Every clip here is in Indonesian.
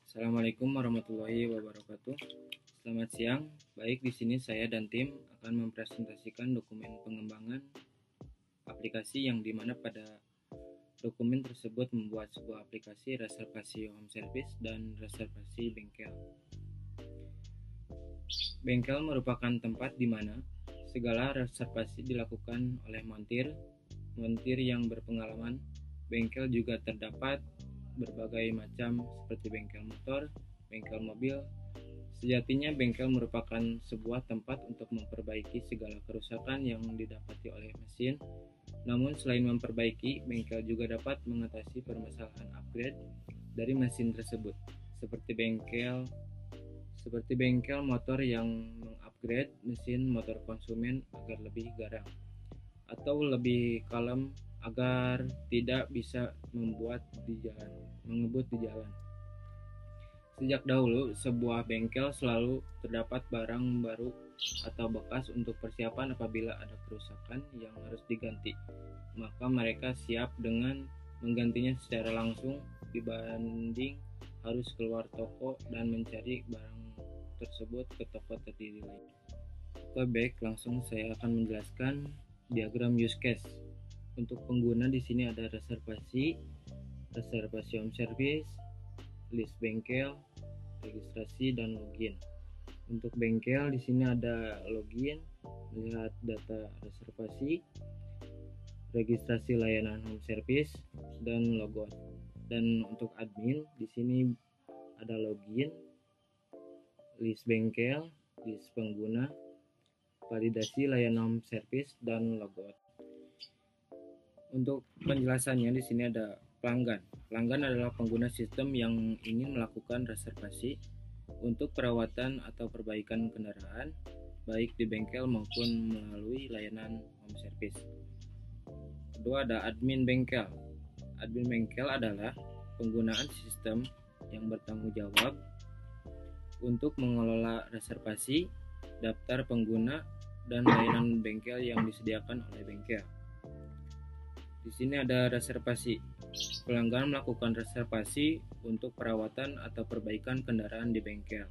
Assalamualaikum warahmatullahi wabarakatuh. Selamat siang. Baik, di sini saya dan tim akan mempresentasikan dokumen pengembangan aplikasi yang dimana pada dokumen tersebut membuat sebuah aplikasi reservasi home service dan reservasi bengkel. Bengkel merupakan tempat di mana segala reservasi dilakukan oleh montir yang berpengalaman. Bengkel juga terdapat berbagai macam seperti bengkel motor, bengkel mobil. Sejatinya bengkel merupakan sebuah tempat untuk memperbaiki segala kerusakan yang didapati oleh mesin. Namun selain memperbaiki, bengkel juga dapat mengatasi permasalahan upgrade dari mesin tersebut, seperti bengkel motor yang mengupgrade mesin motor konsumen agar lebih garang atau lebih kalem agar tidak bisa mengebut di jalan. Sejak dahulu, sebuah bengkel selalu terdapat barang baru atau bekas untuk persiapan apabila ada kerusakan yang harus diganti. Maka mereka siap dengan menggantinya secara langsung dibanding harus keluar toko dan mencari barang tersebut ke toko terdiri lain. Oke, baik, langsung saya akan menjelaskan diagram use case. Untuk pengguna di sini ada reservasi home service, list bengkel, registrasi dan login. Untuk bengkel di sini ada login, melihat data reservasi, registrasi layanan home service dan logout. Dan untuk admin di sini ada login, list bengkel, list pengguna, validasi layanan home service dan logout. Untuk penjelasannya di sini ada pelanggan. Pelanggan adalah pengguna sistem yang ingin melakukan reservasi untuk perawatan atau perbaikan kendaraan, baik di bengkel maupun melalui layanan home service. Kedua ada admin bengkel. Admin bengkel adalah penggunaan sistem yang bertanggung jawab untuk mengelola reservasi, daftar pengguna, dan layanan bengkel yang disediakan oleh bengkel. Di sini ada reservasi. Pelanggan melakukan reservasi untuk perawatan atau perbaikan kendaraan di bengkel.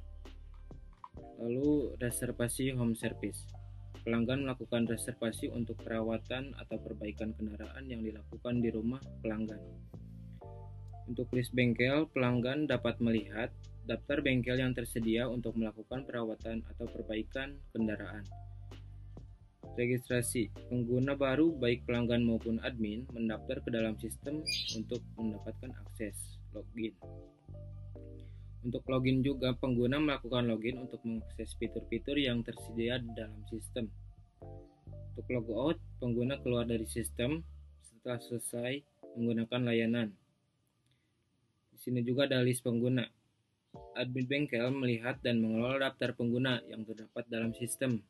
Lalu reservasi home service. Pelanggan melakukan reservasi untuk perawatan atau perbaikan kendaraan yang dilakukan di rumah pelanggan. Untuk list bengkel, pelanggan dapat melihat daftar bengkel yang tersedia untuk melakukan perawatan atau perbaikan kendaraan. Registrasi. Pengguna baru baik pelanggan maupun admin mendaftar ke dalam sistem untuk mendapatkan akses login. Untuk login juga, pengguna melakukan login untuk mengakses fitur-fitur yang tersedia di dalam sistem. Untuk logout, pengguna keluar dari sistem setelah selesai menggunakan layanan. Di sini juga ada list pengguna. Admin bengkel melihat dan mengelola daftar pengguna yang terdapat dalam sistem.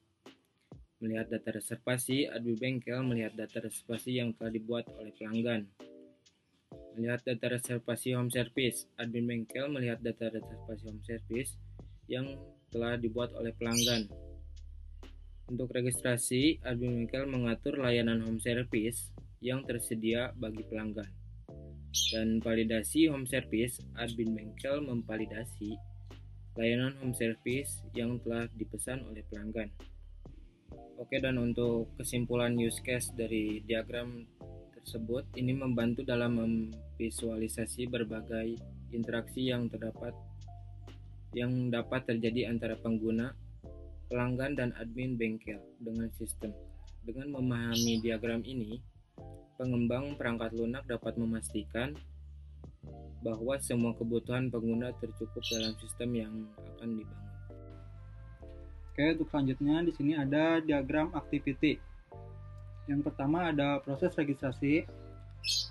Melihat data reservasi, admin bengkel melihat data reservasi yang telah dibuat oleh pelanggan. Melihat data reservasi home service, admin bengkel melihat data reservasi home service yang telah dibuat oleh pelanggan. Untuk registrasi, admin bengkel mengatur layanan home service yang tersedia bagi pelanggan. Dan validasi home service, admin bengkel memvalidasi layanan home service yang telah dipesan oleh pelanggan. Oke, dan untuk kesimpulan use case dari diagram tersebut, ini membantu dalam memvisualisasi berbagai interaksi yang dapat terjadi antara pengguna, pelanggan, dan admin bengkel dengan sistem. Dengan memahami diagram ini, pengembang perangkat lunak dapat memastikan bahwa semua kebutuhan pengguna tercukup dalam sistem yang akan dibangun. Oke, untuk selanjutnya di sini ada diagram activity. Yang pertama ada proses registrasi.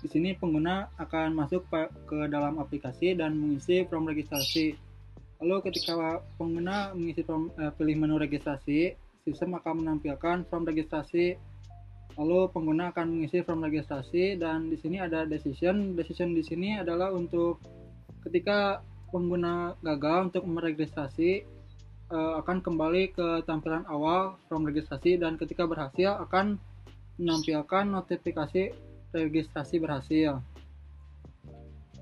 Di sini pengguna akan masuk ke dalam aplikasi dan mengisi form registrasi. Lalu ketika pengguna mengisi pilih menu registrasi, sistem akan menampilkan form registrasi. Lalu pengguna akan mengisi form registrasi dan di sini ada decision. Decision di sini adalah untuk ketika pengguna gagal untuk meregistrasi, akan kembali ke tampilan awal form registrasi dan ketika berhasil akan menampilkan notifikasi registrasi berhasil.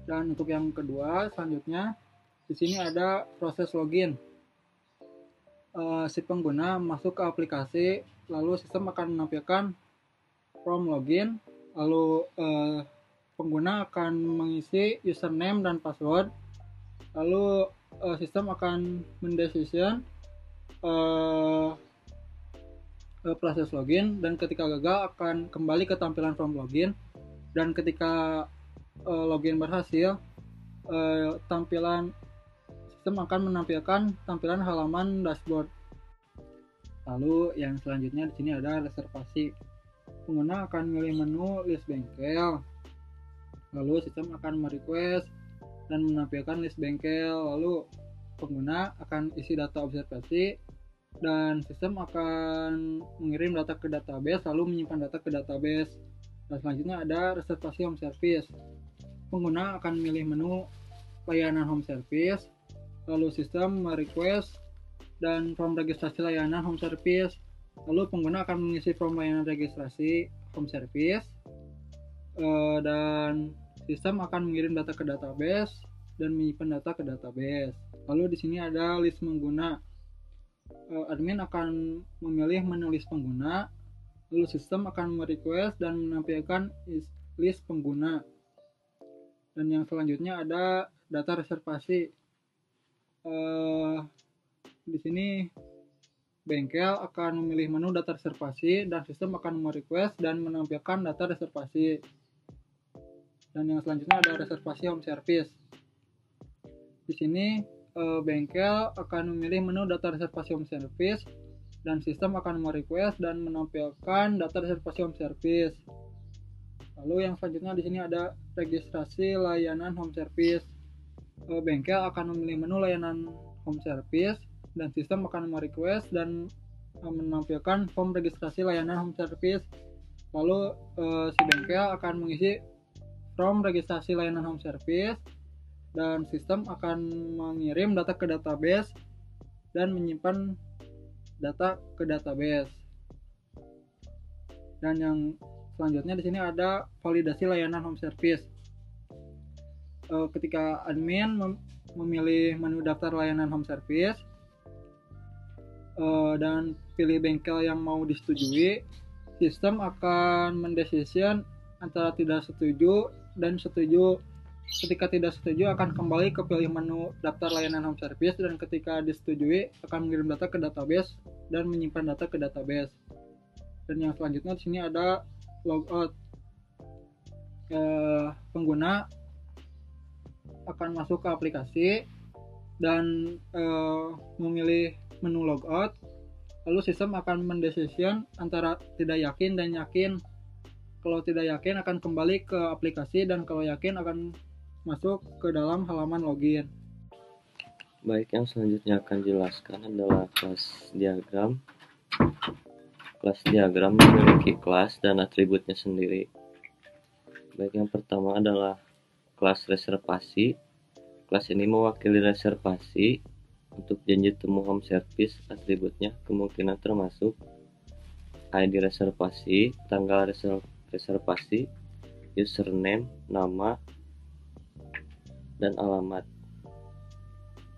Dan untuk yang kedua selanjutnya Di sini ada proses login. Si pengguna masuk ke aplikasi, lalu sistem akan menampilkan form login, lalu pengguna akan mengisi username dan password, lalu sistem akan mendecision proses login, dan ketika gagal akan kembali ke tampilan form login, dan ketika login berhasil, sistem akan menampilkan tampilan halaman dashboard. Lalu yang selanjutnya di sini ada reservasi. Pengguna akan memilih menu list bengkel, lalu sistem akan merequest dan menampilkan list bengkel, lalu pengguna akan isi data observasi dan sistem akan mengirim data ke database, lalu menyimpan data ke database. Dan selanjutnya ada reservasi home service. Pengguna akan memilih menu layanan home service, lalu sistem merequest dan form registrasi layanan home service, lalu pengguna akan mengisi form layanan registrasi home service, dan sistem akan mengirim data ke database dan menyimpan data ke database. Lalu di sini ada list pengguna. Admin akan memilih menu list pengguna, lalu sistem akan merequest dan menampilkan list pengguna. Dan yang selanjutnya ada data reservasi. Di sini bengkel akan memilih menu data reservasi dan sistem akan merequest dan menampilkan data reservasi. Dan yang selanjutnya ada reservasi home service. Di sini bengkel akan memilih menu data reservasi home service dan sistem akan merequest dan menampilkan data reservasi home service. Lalu yang selanjutnya di sini ada registrasi layanan home service. Bengkel akan memilih menu layanan home service dan sistem akan merequest dan menampilkan form registrasi layanan home service. Lalu si bengkel akan mengisi form registrasi layanan home service dan sistem akan mengirim data ke database dan menyimpan data ke database. Dan yang selanjutnya di sini ada validasi layanan home service. Ketika admin memilih menu daftar layanan home service dan pilih bengkel yang mau disetujui, sistem akan mendecision antara tidak setuju dan setuju. Ketika tidak setuju akan kembali ke pilih menu daftar layanan home service, dan ketika disetujui akan mengirim data ke database dan menyimpan data ke database. Dan yang selanjutnya di sini ada logout. Pengguna akan masuk ke aplikasi dan memilih menu logout, lalu sistem akan mendecision antara tidak yakin dan yakin. Kalau tidak yakin akan kembali ke aplikasi, dan kalau yakin akan masuk ke dalam halaman login. Baik, yang selanjutnya akan jelaskan adalah kelas diagram. Kelas diagram memiliki kelas dan atributnya sendiri. Baik, yang pertama adalah kelas reservasi. Kelas ini mewakili reservasi. Untuk janji temu home service, atributnya kemungkinan termasuk ID reservasi, tanggal reservasi, username, nama, dan alamat.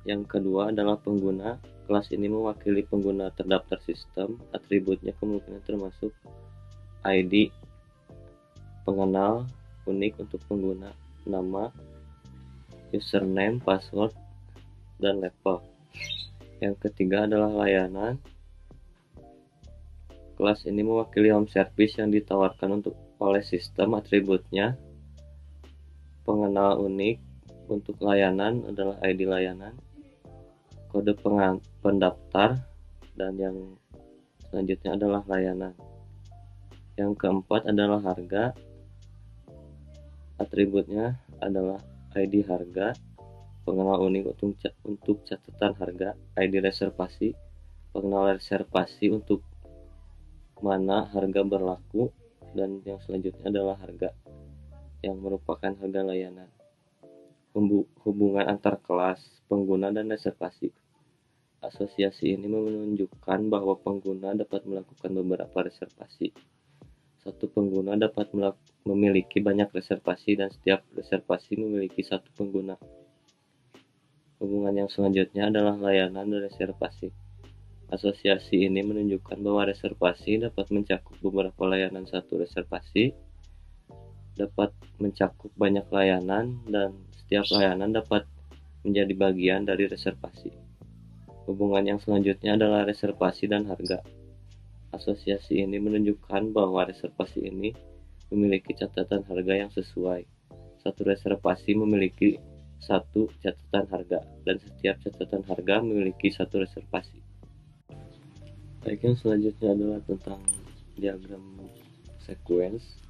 Yang kedua adalah pengguna. Kelas ini mewakili pengguna terdaftar sistem. Atributnya kemungkinan termasuk ID, pengenal unik untuk pengguna, nama, username, password, dan level. Yang ketiga adalah layanan. Kelas ini mewakili home service yang ditawarkan oleh sistem. Atributnya pengenal unik untuk layanan adalah ID layanan, kode pendaftar, dan yang selanjutnya adalah layanan. Yang keempat adalah harga. Atributnya adalah ID harga, pengenal unik untuk catatan harga, ID reservasi, pengenal reservasi untuk mana harga berlaku, dan yang selanjutnya adalah harga yang merupakan harga layanan. Hubungan antar kelas, pengguna, dan reservasi. Asosiasi ini menunjukkan bahwa pengguna dapat melakukan beberapa reservasi. Satu pengguna dapat memiliki banyak reservasi dan setiap reservasi memiliki satu pengguna. Hubungan yang selanjutnya adalah layanan dan reservasi. Asosiasi ini menunjukkan bahwa reservasi dapat mencakup beberapa layanan. Satu reservasi dapat mencakup banyak layanan dan setiap layanan dapat menjadi bagian dari reservasi. Hubungan yang selanjutnya adalah reservasi dan harga. Asosiasi ini menunjukkan bahwa reservasi ini memiliki catatan harga yang sesuai. Satu reservasi memiliki satu catatan harga dan setiap catatan harga memiliki satu reservasi. Baik, yang selanjutnya adalah tentang diagram sequence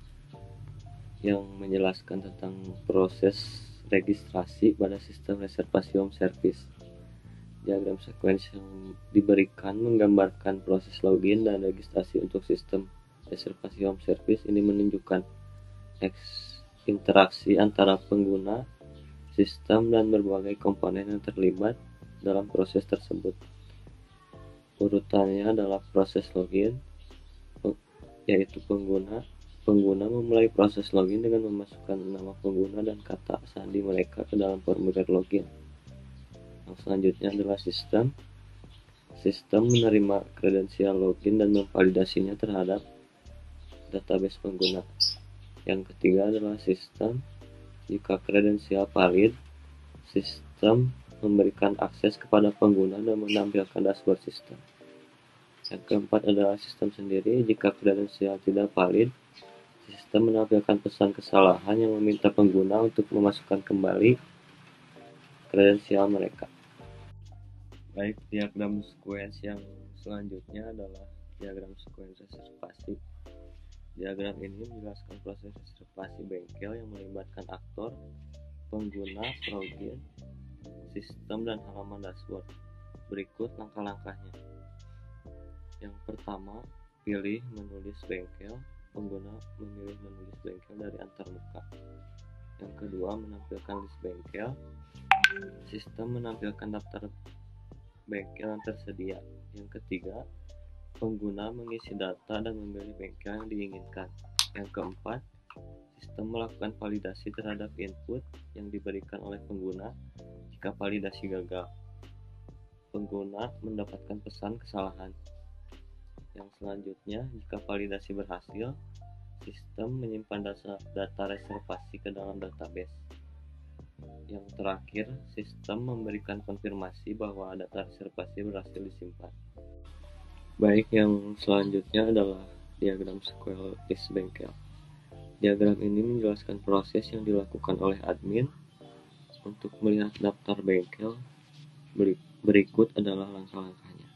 yang menjelaskan tentang proses registrasi pada sistem reservasi home service. Diagram sequence yang diberikan menggambarkan proses login dan registrasi untuk sistem reservasi home service. Ini menunjukkan interaksi antara pengguna, sistem, dan berbagai komponen yang terlibat dalam proses tersebut. Urutannya adalah proses login, yaitu pengguna memulai proses login dengan memasukkan nama pengguna dan kata sandi mereka ke dalam formulir login. Yang selanjutnya adalah sistem. Sistem menerima kredensial login dan memvalidasinya terhadap database pengguna. Yang ketiga adalah sistem. Jika kredensial valid, sistem memberikan akses kepada pengguna dan menampilkan dashboard sistem. Yang keempat adalah sistem sendiri. Jika kredensial tidak valid, sistem menampilkan pesan kesalahan yang meminta pengguna untuk memasukkan kembali kredensial mereka. Baik, diagram sequence yang selanjutnya adalah diagram sequence reservasi. Diagram ini menjelaskan proses reservasi bengkel yang melibatkan aktor, pengguna, login, sistem, dan halaman dashboard. Berikut langkah-langkahnya. Yang pertama, pilih menulis bengkel. Pengguna memilih menulis bengkel dari antarmuka. Yang kedua, menampilkan list bengkel. Sistem menampilkan daftar bengkel yang tersedia. Yang ketiga, pengguna mengisi data dan memilih bengkel yang diinginkan. Yang keempat, sistem melakukan validasi terhadap input yang diberikan oleh pengguna. Jika validasi gagal, pengguna mendapatkan pesan kesalahan. Yang selanjutnya, jika validasi berhasil, sistem menyimpan data reservasi ke dalam database. Yang terakhir, sistem memberikan konfirmasi bahwa data reservasi berhasil disimpan. Baik, yang selanjutnya adalah diagram sequel list bengkel. Diagram ini menjelaskan proses yang dilakukan oleh admin untuk melihat daftar bengkel. Berikut adalah langkah-langkahnya.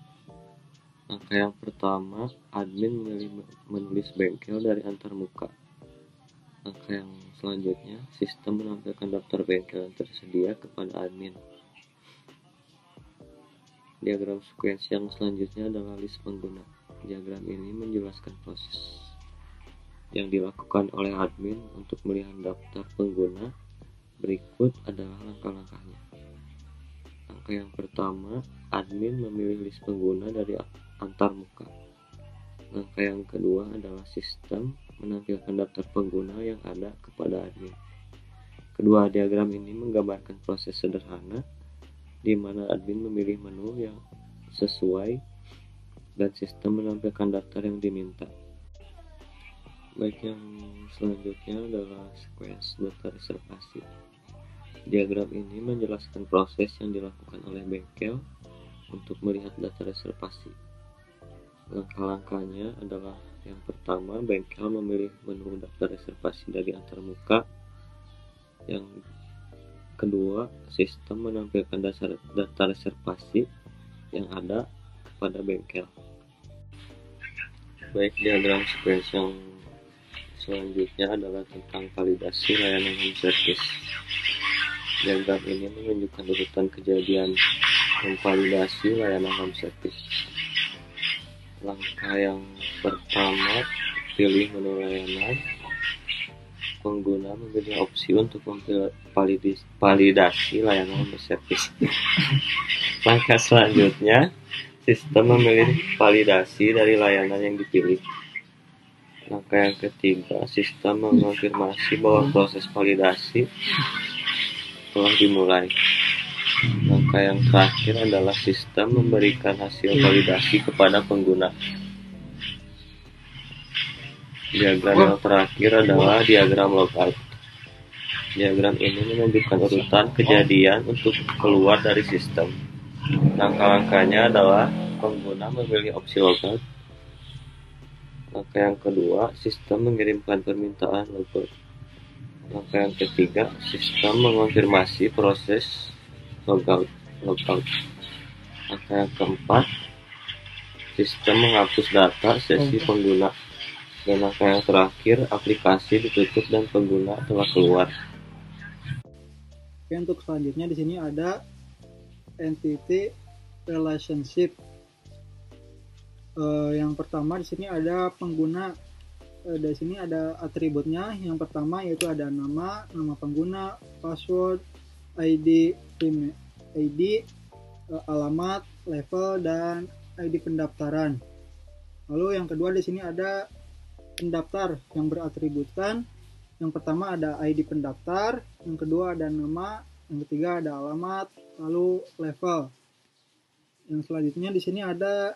Langkah yang pertama, admin memilih menulis bengkel dari antarmuka. Langkah yang selanjutnya, sistem menampilkan daftar bengkel yang tersedia kepada admin. Diagram sequence yang selanjutnya adalah list pengguna. Diagram ini menjelaskan proses yang dilakukan oleh admin untuk melihat daftar pengguna. Berikut adalah langkah-langkahnya. Langkah yang pertama, admin memilih list pengguna dari antarmuka. Langkah yang kedua adalah sistem menampilkan daftar pengguna yang ada kepada admin. Kedua diagram ini menggambarkan proses sederhana di mana admin memilih menu yang sesuai dan sistem menampilkan daftar yang diminta. Baik, yang selanjutnya adalah sequence data reservasi. Diagram ini menjelaskan proses yang dilakukan oleh bengkel untuk melihat data reservasi. Langkah-langkahnya adalah yang pertama, bengkel memilih menu daftar reservasi dari antarmuka. Yang kedua, sistem menampilkan data reservasi yang ada kepada bengkel. Baik, diagram sequence yang selanjutnya adalah tentang validasi layanan home service. Diagram ini menunjukkan urutan kejadian memvalidasi layanan home service. Langkah yang pertama, pilih menu layanan. Pengguna memilih opsi untuk validasi layanan home service. Langkah selanjutnya, sistem memilih validasi dari layanan yang dipilih. Langkah yang ketiga, sistem mengonfirmasi bahwa proses validasi telah dimulai. Langkah yang terakhir adalah sistem memberikan hasil validasi kepada pengguna. Diagram yang terakhir adalah diagram logout. Diagram ini menunjukkan urutan kejadian untuk keluar dari sistem. Langkah-langkahnya adalah pengguna memilih opsi logout. Langkah yang kedua, sistem mengirimkan permintaan logout. Langkah yang ketiga, sistem mengonfirmasi proses logout. Langkah yang keempat, sistem menghapus data sesi pengguna. Dan langkah yang terakhir, aplikasi ditutup dan pengguna telah keluar. Oke, untuk selanjutnya di sini ada entity relationship. Yang pertama di sini ada pengguna. Di sini ada atributnya. Yang pertama yaitu ada nama pengguna, password, ID, alamat, level, dan ID pendaftaran. Lalu yang kedua di sini ada pendaftar yang beratributkan. Yang pertama ada ID pendaftar, yang kedua ada nama, yang ketiga ada alamat, lalu level. Yang selanjutnya di sini ada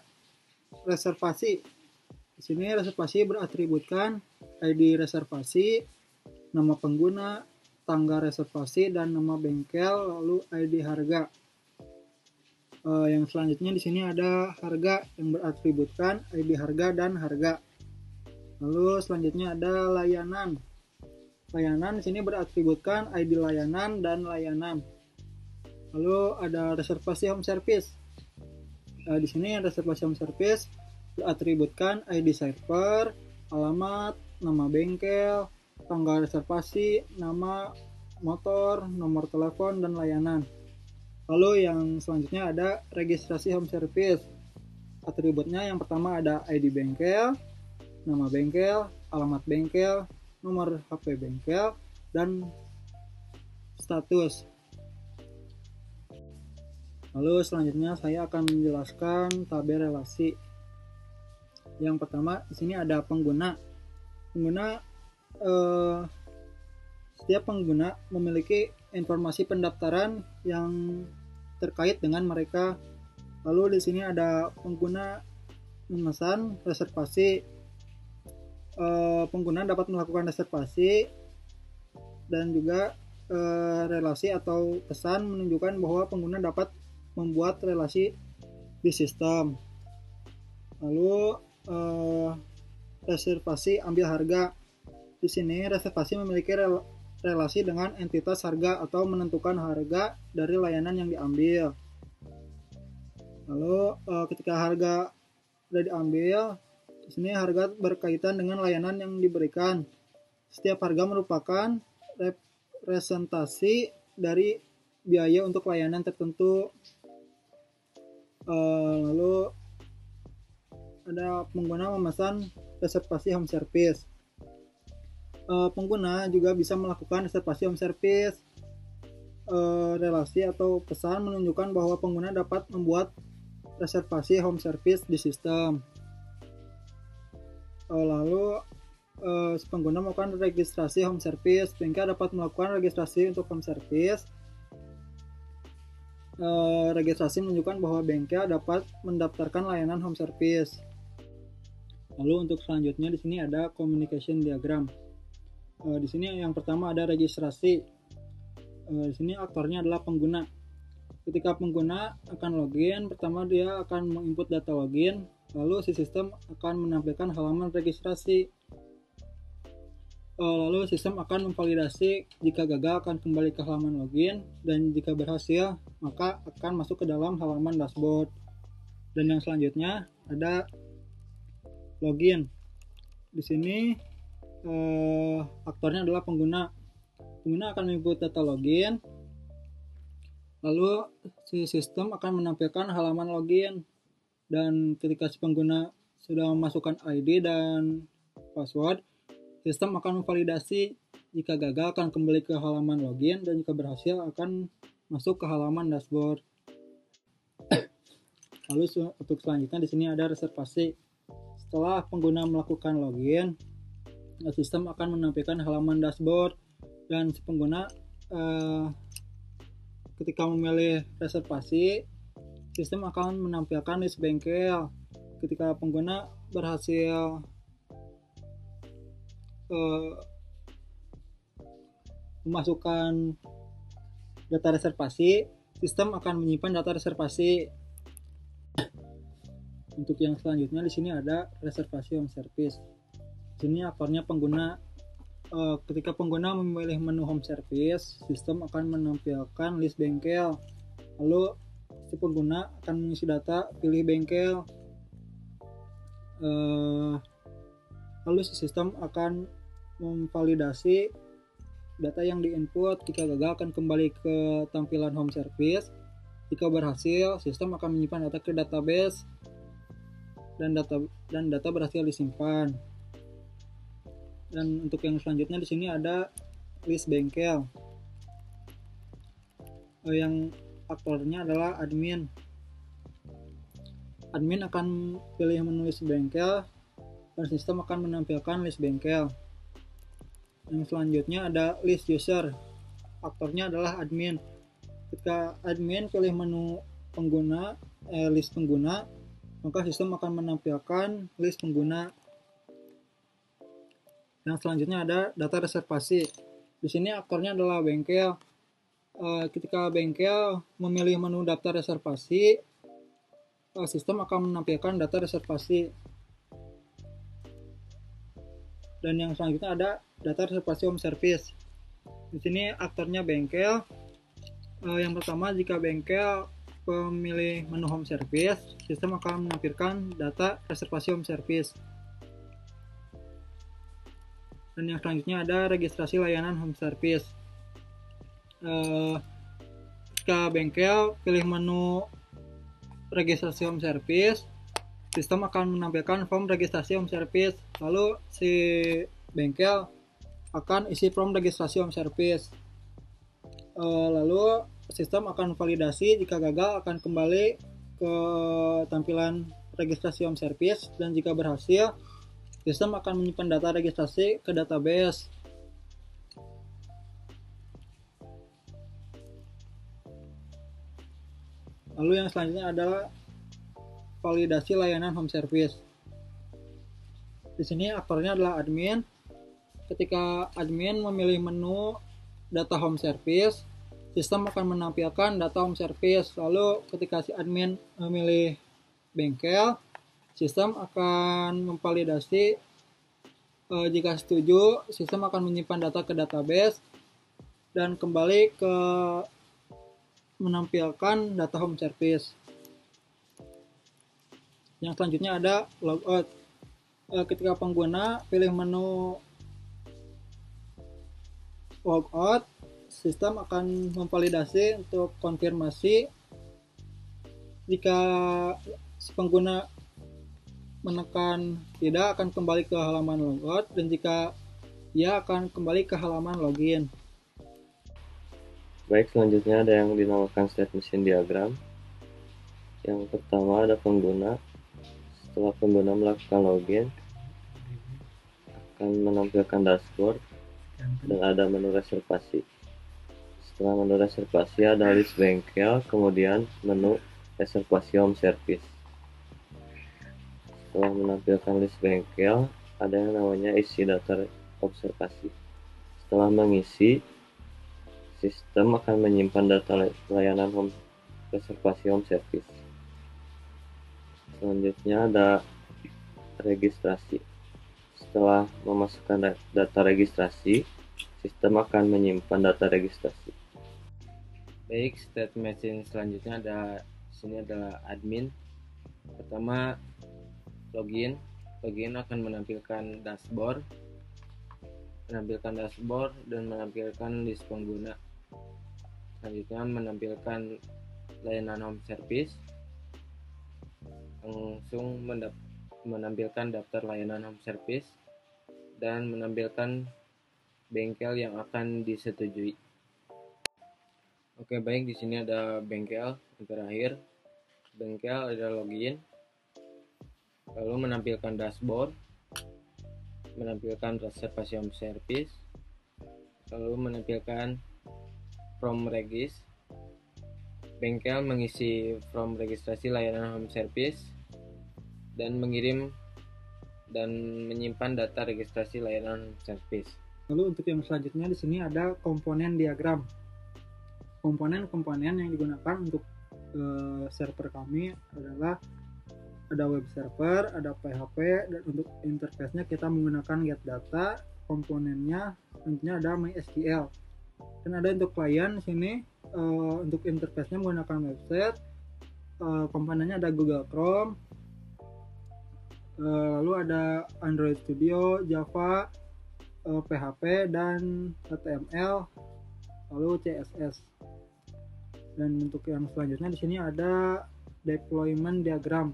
reservasi. Di sini reservasi beratributkan ID reservasi, nama pengguna, tanggal reservasi, dan nama bengkel, lalu ID harga. Yang selanjutnya di sini ada harga yang beratributkan ID harga dan harga. Lalu selanjutnya ada layanan. Layanan di sini beratributkan ID layanan dan layanan. Lalu ada reservasi home service. Di sini reservasi home service beratributkan ID server, alamat, nama bengkel, tanggal reservasi, nama motor, nomor telepon, dan layanan. Lalu yang selanjutnya ada registrasi home service. Atributnya yang pertama ada ID bengkel, nama bengkel, alamat bengkel, nomor HP bengkel, dan status. Lalu selanjutnya saya akan menjelaskan tabel relasi. Yang pertama di sini ada pengguna. Setiap pengguna memiliki informasi pendaftaran yang terkait dengan mereka. Lalu di sini ada pengguna memesan reservasi. Pengguna dapat melakukan reservasi dan juga relasi atau pesan menunjukkan bahwa pengguna dapat membuat relasi di sistem. Lalu reservasi ambil harga. Di sini reservasi memiliki relasi dengan entitas harga atau menentukan harga dari layanan yang diambil. Lalu ketika harga sudah diambil, di sini harga berkaitan dengan layanan yang diberikan. Setiap harga merupakan representasi dari biaya untuk layanan tertentu. Lalu ada pengguna memesan reservasi home service. Pengguna juga bisa melakukan reservasi home service. Relasi atau pesan menunjukkan bahwa pengguna dapat membuat reservasi home service di sistem. Lalu pengguna melakukan registrasi home service. Bengkel dapat melakukan registrasi untuk home service. Registrasi menunjukkan bahwa bengkel dapat mendaftarkan layanan home service. Lalu untuk selanjutnya di sini ada communication diagram. Di sini yang pertama ada registrasi. Di sini aktornya adalah pengguna. Ketika pengguna akan login, pertama dia akan menginput data login, lalu si sistem akan menampilkan halaman registrasi. Lalu sistem akan memvalidasi. Jika gagal akan kembali ke halaman login, dan jika berhasil maka akan masuk ke dalam halaman dashboard. Dan yang selanjutnya ada login. Di sini aktornya adalah pengguna. Pengguna akan menginput data login, lalu si sistem akan menampilkan halaman login. Dan ketika si pengguna sudah memasukkan ID dan password, sistem akan memvalidasi. Jika gagal akan kembali ke halaman login, dan jika berhasil akan masuk ke halaman dashboard. Lalu untuk selanjutnya di sini ada reservasi. Setelah pengguna melakukan login, sistem akan menampilkan halaman dashboard, dan si pengguna ketika memilih reservasi, sistem akan menampilkan list bengkel. Ketika pengguna berhasil memasukkan data reservasi, sistem akan menyimpan data reservasi. Untuk yang selanjutnya di sini ada reservasi home service. Di sini aktornya pengguna. Ketika pengguna memilih menu home service, sistem akan menampilkan list bengkel. Lalu si pengguna akan mengisi data pilih bengkel. Lalu sistem akan memvalidasi data yang diinput. Jika gagal akan kembali ke tampilan home service. Jika berhasil, sistem akan menyimpan data ke database dan data berhasil disimpan. Dan untuk yang selanjutnya di sini ada list bengkel. Yang aktornya adalah admin. Admin akan pilih menu list bengkel dan sistem akan menampilkan list bengkel. Yang selanjutnya ada list user. Aktornya adalah admin. Ketika admin pilih menu pengguna, list pengguna, maka sistem akan menampilkan list pengguna. Yang selanjutnya ada data reservasi. Di sini aktornya adalah bengkel. Ketika bengkel memilih menu daftar reservasi, sistem akan menampilkan data reservasi. Dan yang selanjutnya ada data reservasi home service. Di sini aktornya bengkel. Yang pertama, jika bengkel memilih menu home service, sistem akan menampilkan data reservasi home service. Dan yang selanjutnya ada registrasi layanan home service. Jika bengkel pilih menu registrasi home service, sistem akan menampilkan form registrasi home service. Lalu si bengkel akan isi form registrasi home service. Lalu sistem akan validasi. Jika gagal akan kembali ke tampilan registrasi home service, dan jika berhasil, sistem akan menyimpan data registrasi ke database. Lalu yang selanjutnya adalah validasi layanan home service. Di sini aktornya adalah admin. Ketika admin memilih menu data home service, sistem akan menampilkan data home service. Lalu ketika si admin memilih bengkel, sistem akan memvalidasi. Jika setuju, sistem akan menyimpan data ke database dan kembali ke menampilkan data home service. Yang selanjutnya ada logout. Ketika pengguna pilih menu logout, sistem akan memvalidasi untuk konfirmasi. Jika si pengguna menekan tidak, akan kembali ke halaman logout, dan jika ya, akan kembali ke halaman login. Baik, selanjutnya ada yang dinamakan state machine diagram. Yang pertama ada pengguna. Setelah pengguna melakukan login, akan menampilkan dashboard dan ada menu reservasi. Setelah menu reservasi ada list bengkel, kemudian menu reservasi home service. Setelah menampilkan list bengkel, ada yang namanya isi data observasi. Setelah mengisi, sistem akan menyimpan data layanan home reservasi home service. Selanjutnya ada registrasi. Setelah memasukkan data registrasi, sistem akan menyimpan data registrasi. Baik, state machine selanjutnya sini adalah admin. Pertama, login. Login akan menampilkan dashboard, dan menampilkan list pengguna. Selanjutnya menampilkan layanan home service, langsung menampilkan daftar layanan home service, dan menampilkan bengkel yang akan disetujui. Oke, baik, di sini ada bengkel. Yang terakhir, bengkel ada login, lalu menampilkan dashboard, menampilkan reservasi home service, lalu menampilkan from regis, bengkel mengisi form registrasi layanan home service dan mengirim dan menyimpan data registrasi layanan home service. Lalu untuk yang selanjutnya di sini ada komponen diagram. Komponen-komponen yang digunakan untuk server kami adalah ada web server, ada PHP, dan untuk interface-nya kita menggunakan get data. Komponennya tentunya ada MySQL. Dan ada untuk klien di sini untuk interface-nya menggunakan website. Komponennya ada Google Chrome, lalu ada Android Studio, Java, PHP, dan HTML, lalu CSS. Dan untuk yang selanjutnya di sini ada deployment diagram.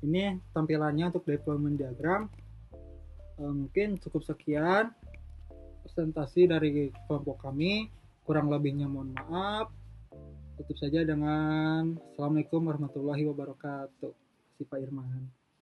Ini tampilannya untuk deployment diagram. Mungkin cukup sekian presentasi dari kelompok kami. Kurang lebihnya mohon maaf. Tutup saja dengan Assalamualaikum warahmatullahi wabarakatuh. Si Pak Irman.